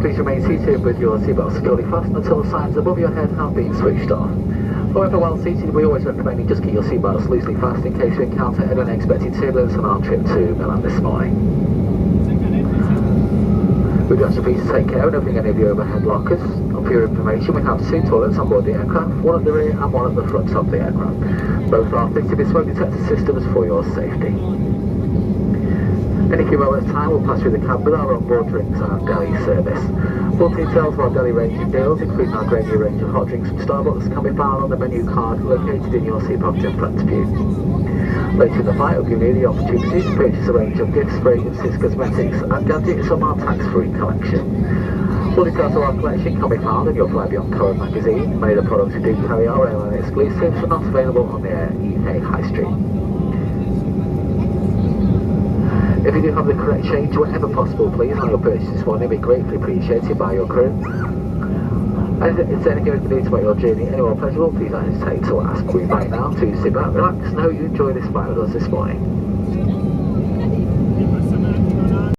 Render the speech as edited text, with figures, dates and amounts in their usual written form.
Please remain seated with your seatbelt securely fastened until the signs above your head have been switched off. However, while seated, we always recommend you just keep your seatbelts loosely fastened in case we encounter any unexpected turbulence on our trip to Milan this morning. We do ask you please to take care of opening any of your overhead lockers. And for your information, we have 2 toilets on board the aircraft, one at the rear and one at the front of the aircraft. Both are fitted with smoke detector systems for your safety. In a few moments' time, we'll pass through the cab with our onboard drinks and deli service. Full details of our deli range and deals, including our great new range of hot drinks from Starbucks, can be found on the menu card located in your seat pocket in front of you. Later in the flight, we'll give you the opportunity to purchase a range of gifts, fragrances, cosmetics and gadgets from our tax-free collection. Full details of our collection can be found in your FlyBE Embraer magazine. Many of the products we do carry are airline exclusives and not available on the UK High Street. If you do have the correct change whenever possible, please, on your purchase this morning, it'll be gratefully appreciated by your crew. And if there's anything we can do to make your journey any more pleasurable, please don't hesitate to ask. We invite now to sit back, relax and hope you enjoy this flight with us this morning.